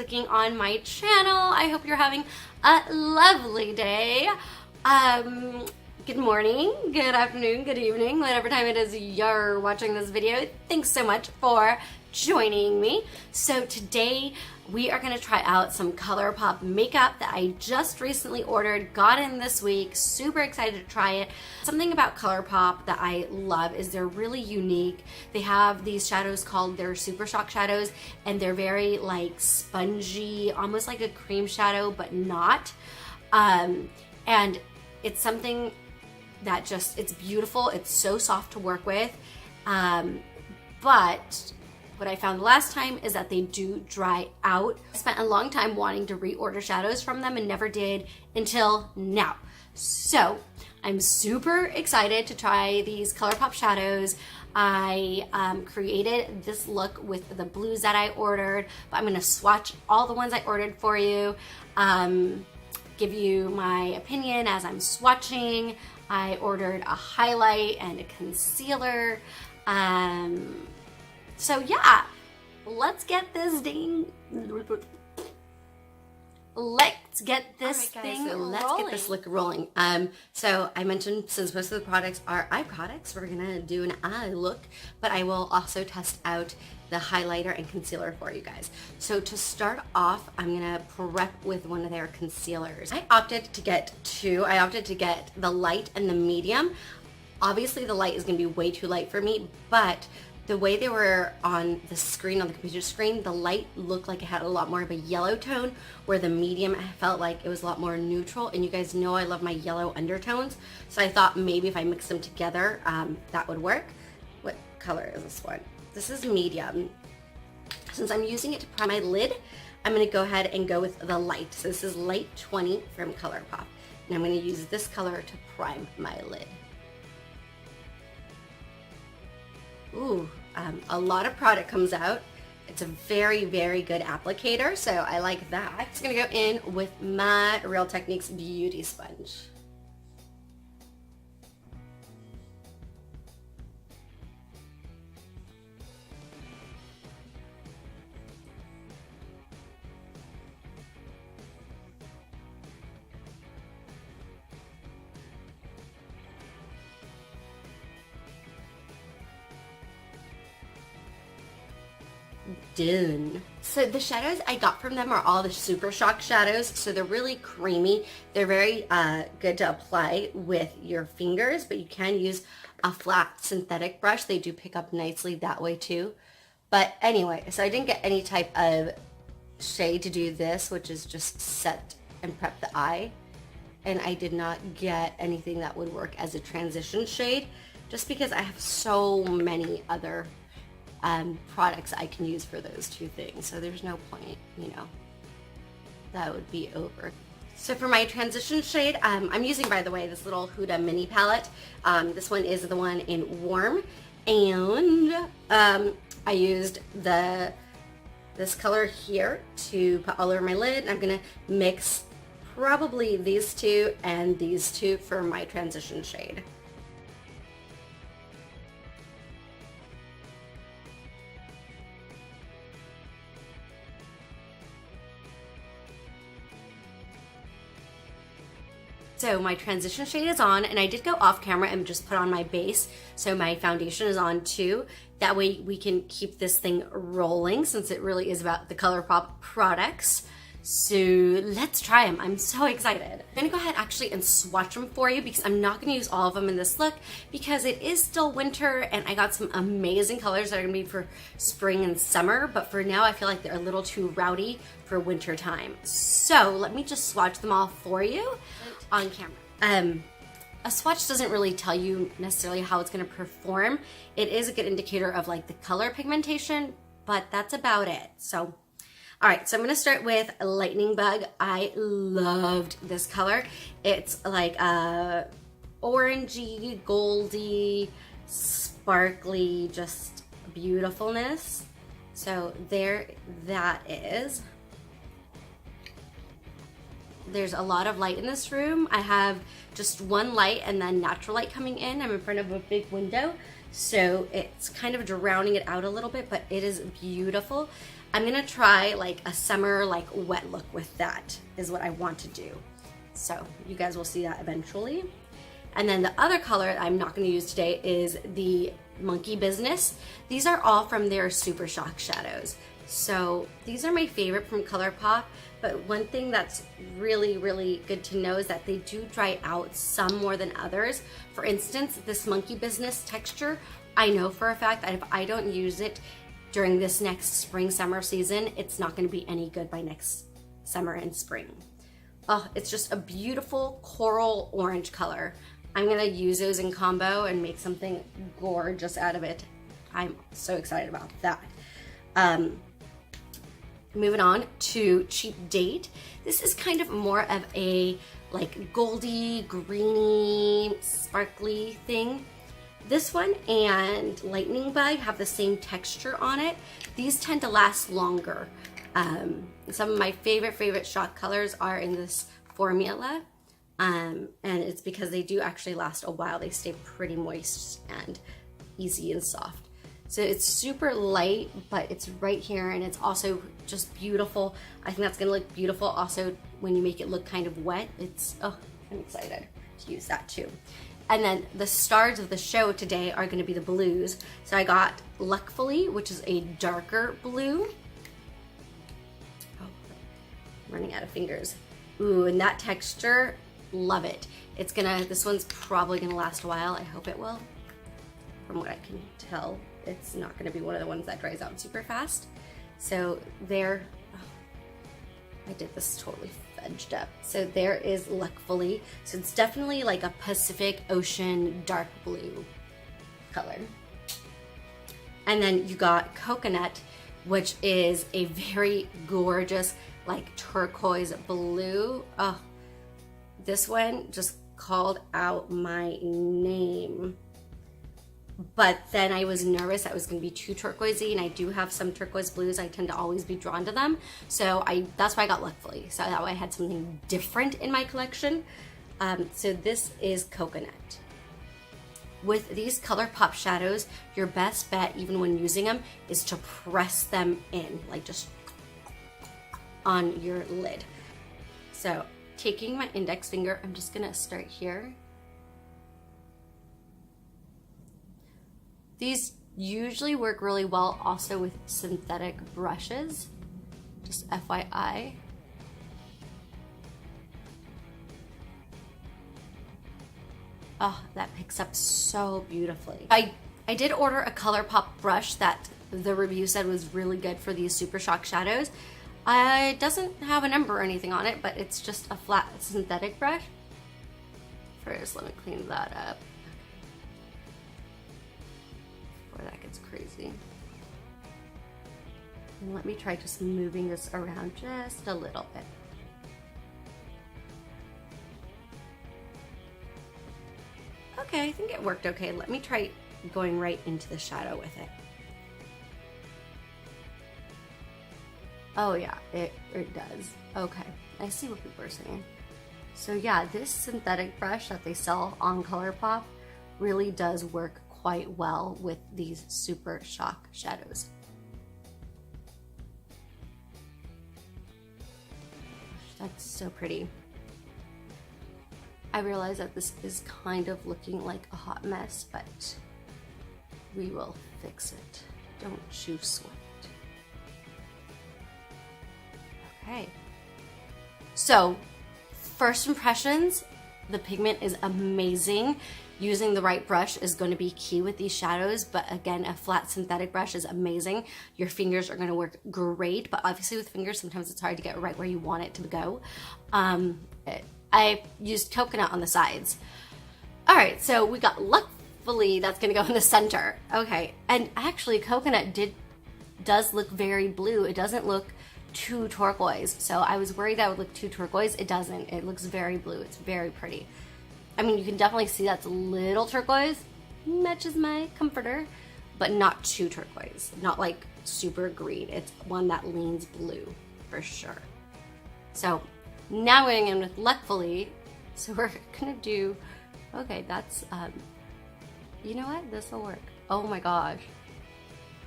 clicking on my channel. I hope you're having a lovely day. Good morning, good afternoon, good evening, whatever time it is you're watching this video. Thanks so much for joining me. So today we are going to try out some Colourpop makeup that I just recently ordered, got in this week, super excited to try it. Something about Colourpop that I love is they're really unique. They have these shadows called their Super Shock shadows, and they're very like spongy, almost like a cream shadow, but not. And it's something that just, it's beautiful. It's so soft to work with. But what I found last time is that they do dry out. I spent a long time wanting to reorder shadows from them and never did until now. So I'm super excited to try these Colourpop shadows. I created this look with the blues that I ordered, but I'm gonna swatch all the ones I ordered for you, give you my opinion as I'm swatching. I ordered a highlight and a concealer. So yeah, let's get this thing. Let's get this thing rolling. Let's get this look rolling. So I mentioned since most of the products are eye products, we're gonna do an eye look, but I will also test out the highlighter and concealer for you guys. So to start off, I'm gonna prep with one of their concealers. I opted to get two. I opted to get the light and the medium. Obviously the light is gonna be way too light for me, but the way they were on the screen, on the computer screen, the light looked like it had a lot more of a yellow tone, where the medium I felt like it was a lot more neutral. And you guys know I love my yellow undertones, so I thought maybe if I mix them together, that would work. What color is this one? This is medium. Since I'm using it to prime my lid, I'm gonna go ahead and go with the light. So this is Light 20 from Colourpop. And I'm gonna use this color to prime my lid. Ooh, a lot of product comes out. It's a very, very good applicator, so I like that. It's gonna go in with my Real Techniques Beauty Sponge. Done. So the shadows I got from them are all the Super Shock shadows, so they're really creamy. They're very good to apply with your fingers, but you can use a flat synthetic brush. They do pick up nicely that way too. But anyway, so I didn't get any type of shade to do this, which is just set and prep the eye. And I did not get anything that would work as a transition shade, just because I have so many other products I can use for those two things, so there's no point, you know, that would be over. So for my transition shade, I'm using, by the way, this little Huda mini palette. This one is the one in warm, and I used this color here to put all over my lid. I'm gonna mix probably these two and these two for my transition shade. So my transition shade is on, and I did go off camera and just put on my base, so my foundation is on too. That way we can keep this thing rolling, since it really is about the Colourpop products. So let's try them. I'm so excited. I'm gonna go ahead actually and swatch them for you, because I'm not gonna use all of them in this look because it is still winter, and I got some amazing colors that are gonna be for spring and summer, but for now I feel like they're a little too rowdy for winter time. So let me just swatch them all for you on camera. A swatch doesn't really tell you necessarily how it's gonna perform. It is a good indicator of like the color pigmentation, but that's about it. So all right, so I'm gonna start with Lightning Bug. I loved this color. It's like a orangey, goldy, sparkly, just beautifulness. So there that is. There's a lot of light in this room. I have just one light and then natural light coming in. I'm in front of a big window, so it's kind of drowning it out a little bit, but it is beautiful. I'm gonna try like a summer like wet look with that is what I want to do. So you guys will see that eventually. And then the other color I'm not gonna use today is the Monkey Business. These are all from their Super Shock shadows. So these are my favorite from Colourpop, but one thing that's really, really good to know is that they do dry out some more than others. For instance, this Monkey Business texture, I know for a fact that if I don't use it during this next spring summer season, it's not going to be any good by next summer and spring. Oh, it's just a beautiful coral orange color. I'm going to use those in combo and make something gorgeous out of it. I'm so excited about that. Moving on to Cheap Date. This is kind of more of a like goldy, greeny, sparkly thing. This one and Lightning Bug have the same texture on it. These tend to last longer. Some of my favorite shock colors are in this formula. And it's because they do actually last a while. They stay pretty moist and easy and soft. So it's super light, but it's right here, and it's also just beautiful. I think that's gonna look beautiful also when you make it look kind of wet. Oh, I'm excited to use that too. And then the stars of the show today are gonna be the blues. So I got Luckfully, which is a darker blue. Oh, I'm running out of fingers. Ooh, and that texture, love it. This one's probably gonna last a while. I hope it will. From what I can tell, it's not gonna be one of the ones that dries out super fast. So there, I did this totally fudged up. So there is Luckfully. So it's definitely like a Pacific Ocean dark blue color. And then you got Coconut, which is a very gorgeous like turquoise blue. Oh, this one just called out my name. But then I was nervous that it was gonna be too turquoisey, and I do have some turquoise blues. I tend to always be drawn to them. So that's why I got Luckfully. So that way I had something different in my collection. So this is Coconut. With these Colourpop shadows, your best bet, even when using them, is to press them in, like just on your lid. So taking my index finger, I'm just gonna start here. These usually work really well also with synthetic brushes, just FYI. Oh, that picks up so beautifully. I did order a Colourpop brush that the review said was really good for these Super Shock shadows. It doesn't have a number or anything on it, but it's just a flat synthetic brush. First, let me clean that up. That gets crazy. And let me try just moving this around just a little bit. Okay, I think it worked okay. Let me try going right into the shadow with it. Oh yeah, it does. Okay, I see what people are saying. So yeah, this synthetic brush that they sell on Colourpop really does work quite well with these Super Shock shadows. That's so pretty. I realize that this is kind of looking like a hot mess, but we will fix it. Don't you sweat. Okay. So, first impressions, the pigment is amazing. Using the right brush is going to be key with these shadows, but again, a flat synthetic brush is amazing. Your fingers are going to work great, but obviously with fingers, sometimes it's hard to get right where you want it to go. I used Coconut on the sides. All right, so we got Luckfully, that's going to go in the center. Okay, and actually Coconut does look very blue. It doesn't look too turquoise, so I was worried that would look too turquoise. It doesn't. It looks very blue. It's very pretty. I mean, you can definitely see that's a little turquoise, matches my comforter, but not too turquoise, not like super green. It's one that leans blue for sure. So now we're going in with Luckfully. So we're gonna do, okay, that's, you know what? This will work. Oh my gosh.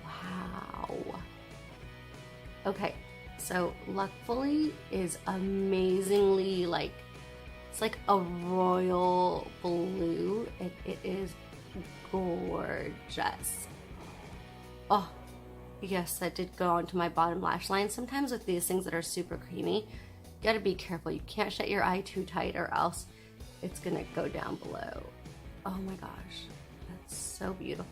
Wow. Okay, so Luckfully is amazingly like, it's like a royal blue, and it is gorgeous. Oh, yes, that did go onto my bottom lash line. Sometimes with these things that are super creamy, you gotta be careful. You can't shut your eye too tight or else it's gonna go down below. Oh my gosh, that's so beautiful.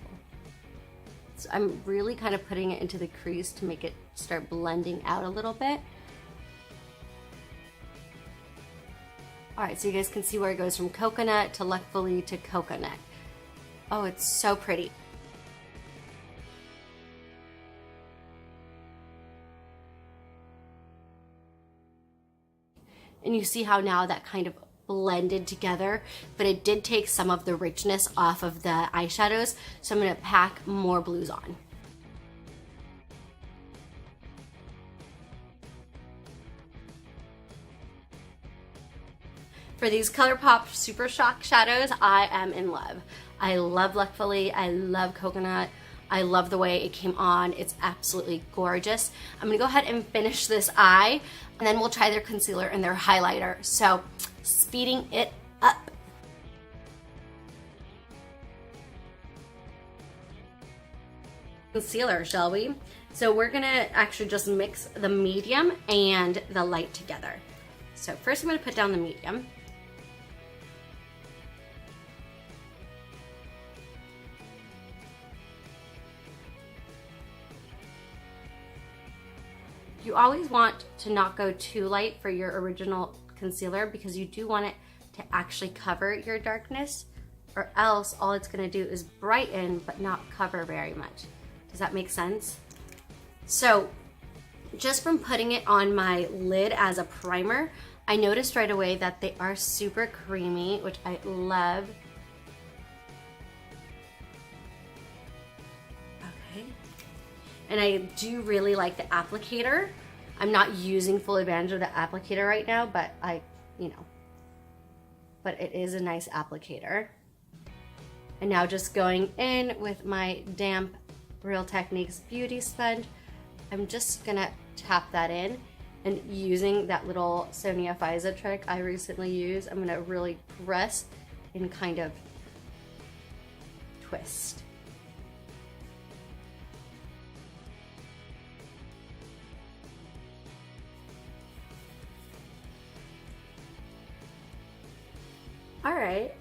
So I'm really kind of putting it into the crease to make it start blending out a little bit. All right, so you guys can see where it goes from coconut to Luckfully to coconut. Oh, it's so pretty. And you see how now that kind of blended together, but it did take some of the richness off of the eyeshadows, so I'm gonna pack more blues on. For these Colourpop Super Shock shadows, I am in love. I love Luckfully, I love coconut, I love the way it came on. It's absolutely gorgeous. I'm gonna go ahead and finish this eye, and then we'll try their concealer and their highlighter. So, speeding it up. Concealer, shall we? So we're gonna actually just mix the medium and the light together. So first I'm gonna put down the medium. You always want to not go too light for your original concealer because you do want it to actually cover your darkness, or else all it's gonna do is brighten but not cover very much. Does that make sense? So just from putting it on my lid as a primer, I noticed right away that they are super creamy, which I love. Okay. And I do really like the applicator. I'm not using full advantage of the applicator right now, but but it is a nice applicator. And now just going in with my damp Real Techniques beauty sponge, I'm just gonna tap that in, and using that little Sonia Fiza trick I recently used, I'm gonna really press and kind of twist. All right.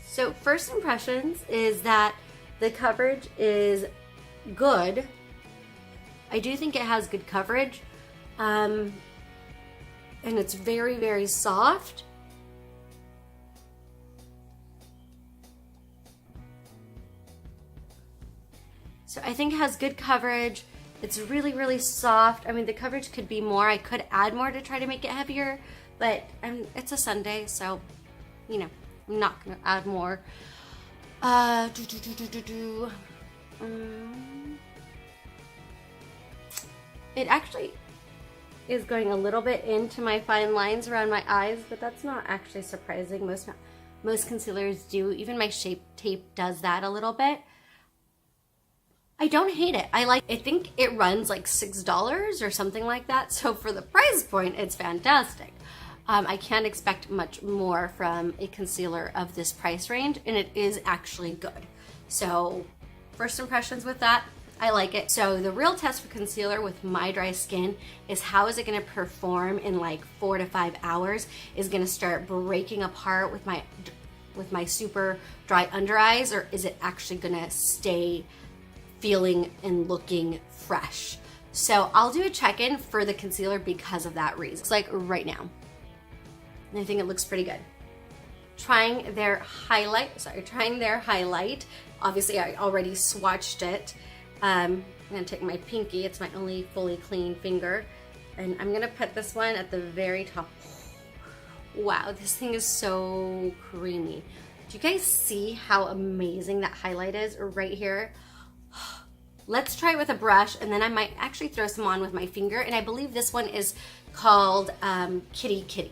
So first impressions is that the coverage is good. I do think it has good coverage. And it's very, very soft. So I think it has good coverage. It's really, really soft. I mean, the coverage could be more. I could add more to try to make it heavier, but it's a Sunday, so, I'm not gonna add more. It actually is going a little bit into my fine lines around my eyes, but that's not actually surprising. Most concealers do. Even my Shape Tape does that a little bit. I don't hate it. I think it runs like $6 or something like that. So for the price point, it's fantastic. I can't expect much more from a concealer of this price range, and it is actually good. So first impressions with that, I like it. So the real test for concealer with my dry skin is how is it gonna perform in like 4 to 5 hours? Is it gonna start breaking apart with my super dry under eyes, or is it actually gonna stay feeling and looking fresh? So I'll do a check-in for the concealer because of that reason. It's like right now. And I think it looks pretty good. Trying their highlight. Obviously I already swatched it. I'm gonna take my pinky, it's my only fully clean finger, and I'm gonna put this one at the very top. Wow, this thing is so creamy. Do you guys see how amazing that highlight is right here? let's try it with a brush, and then I might actually throw some on with my finger, and I believe this one is called KittyKitty.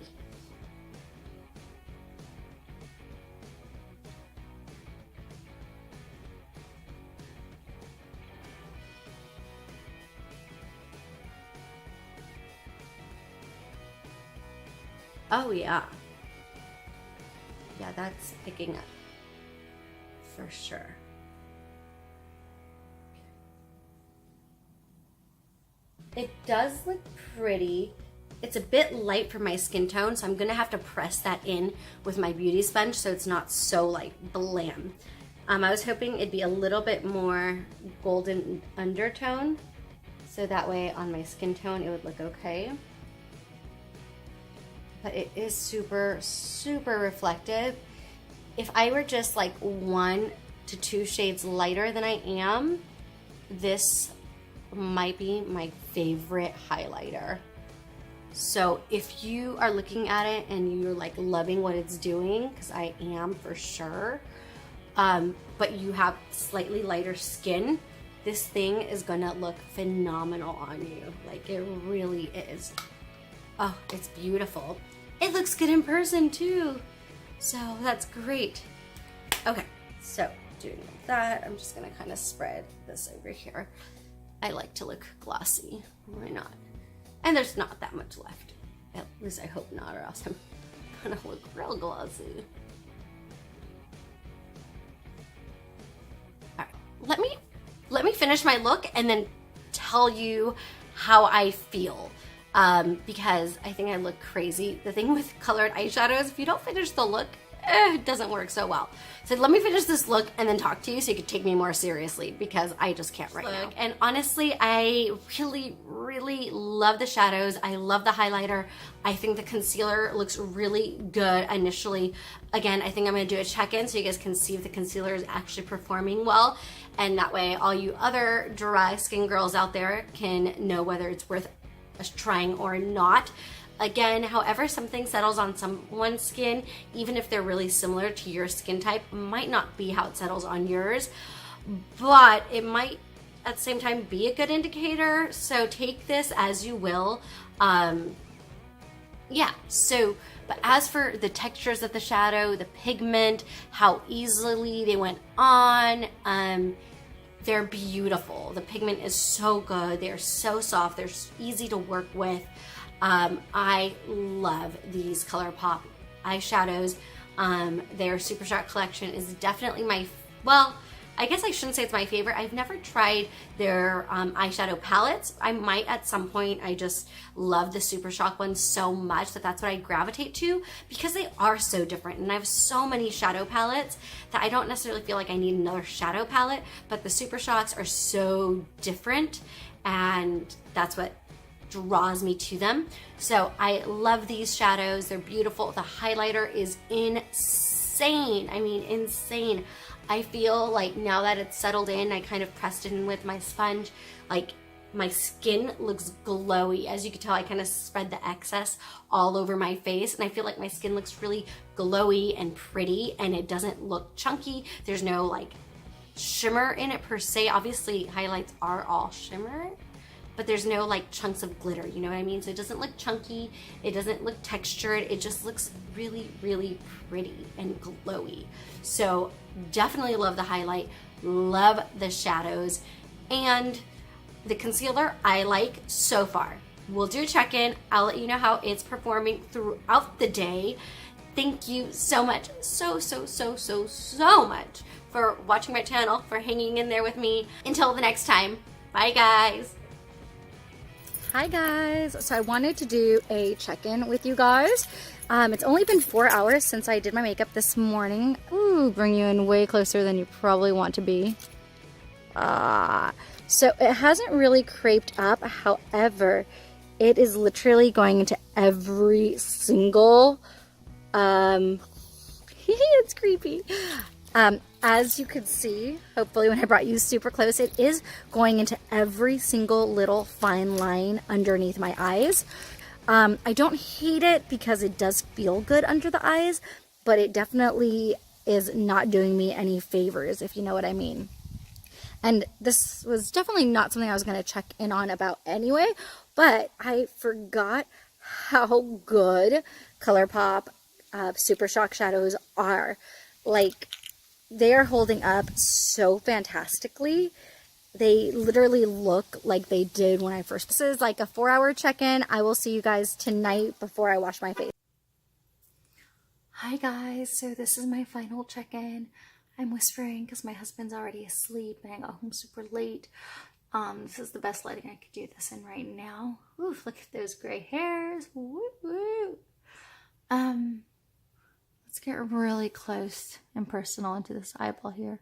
Oh yeah. Yeah, that's picking up for sure. It does look pretty. It's a bit light for my skin tone, so I'm gonna have to press that in with my beauty sponge so it's not so like blam. I was hoping it'd be a little bit more golden undertone, so that way on my skin tone it would look okay. But it is super, super reflective. If I were just like 1 to 2 shades lighter than I am, this might be my favorite highlighter. So if you are looking at it and you're like loving what it's doing, because I am for sure, but you have slightly lighter skin, this thing is gonna look phenomenal on you. Like, it really is. Oh, it's beautiful. It looks good in person too. So that's great. Okay, so doing like that, I'm just gonna kind of spread this over here. I like to look glossy, why not? And there's not that much left. At least I hope not, or else I'm gonna look real glossy. All right, let me finish my look and then tell you how I feel. Because I think I look crazy. The thing with colored eyeshadows, if you don't finish the look, it doesn't work so well. So let me finish this look and then talk to you so you can take me more seriously, because I just can't right now. And honestly, I really, really love the shadows. I love the highlighter. I think the concealer looks really good initially. Again, I think I'm gonna do a check-in so you guys can see if the concealer is actually performing well. And that way all you other dry skin girls out there can know whether it's worth trying or not. Again, however something settles on someone's skin, even if they're really similar to your skin type, might not be how it settles on yours, but it might at the same time be a good indicator. So take this as you will. Yeah, so, but as for the textures of the shadow, the pigment, how easily they went on, they're beautiful. The pigment is so good. They're so soft. They're easy to work with. I love these Colourpop eyeshadows. Their Super Shock collection is definitely my, well, I guess I shouldn't say it's my favorite. I've never tried their eyeshadow palettes. I might at some point. I just love the Super Shock ones so much that that's what I gravitate to, because they are so different. And I have so many shadow palettes that I don't necessarily feel like I need another shadow palette, but the Super Shocks are so different, and that's what draws me to them. So I love these shadows. They're beautiful. The highlighter is insane. I mean, insane. I feel like now that it's settled in, I kind of pressed it in with my sponge, like my skin looks glowy. As you can tell, I kind of spread the excess all over my face, and I feel like my skin looks really glowy and pretty, and it doesn't look chunky. There's no like shimmer in it per se. Obviously highlights are all shimmer, but there's no like chunks of glitter, you know what I mean? So it doesn't look chunky, it doesn't look textured, it just looks really, really pretty and glowy. So definitely love the highlight, love the shadows, and the concealer I like so far. We'll do a check-in, I'll let you know how it's performing throughout the day. Thank you so much, so much for watching my channel, for hanging in there with me. Until the next time, bye guys. Hi guys, so I wanted to do a check-in with you guys. It's only been 4 hours since I did my makeup this morning. Ooh, bring you in way closer than you probably want to be. So it hasn't really creped up, however, it is literally going into every single, it's creepy. As you could see, hopefully when I brought you super close, it is going into every single little fine line underneath my eyes. I don't hate it because it does feel good under the eyes, but it definitely is not doing me any favors, if you know what I mean. And this was definitely not something I was going to check in on about anyway, but I forgot how good Colourpop Super Shock shadows are. Like, they are holding up so fantastically. They literally look like they did when I first. This is like a 4-hour check-in. I will see you guys tonight before I wash my face. Hi guys, so this is my final check-in. I'm whispering because my husband's already asleep and I got home super late. This is the best lighting I could do this in right now. Oof, look at those gray hairs. Woo woo. Let's get really close and personal into this eyeball here.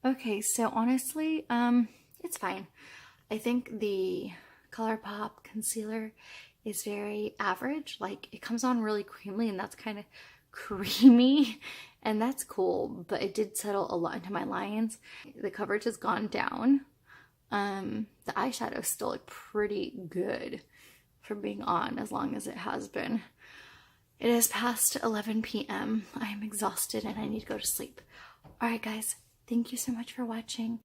Okay, so honestly, it's fine. I think the Colourpop concealer is very average. Like, it comes on really creamily and that's kind of creamy and that's cool, but it did settle a lot into my lines. The coverage has gone down. The eyeshadow still look pretty good for being on as long as it has been. It is past 11 p.m. I am exhausted and I need to go to sleep. Alright guys, thank you so much for watching.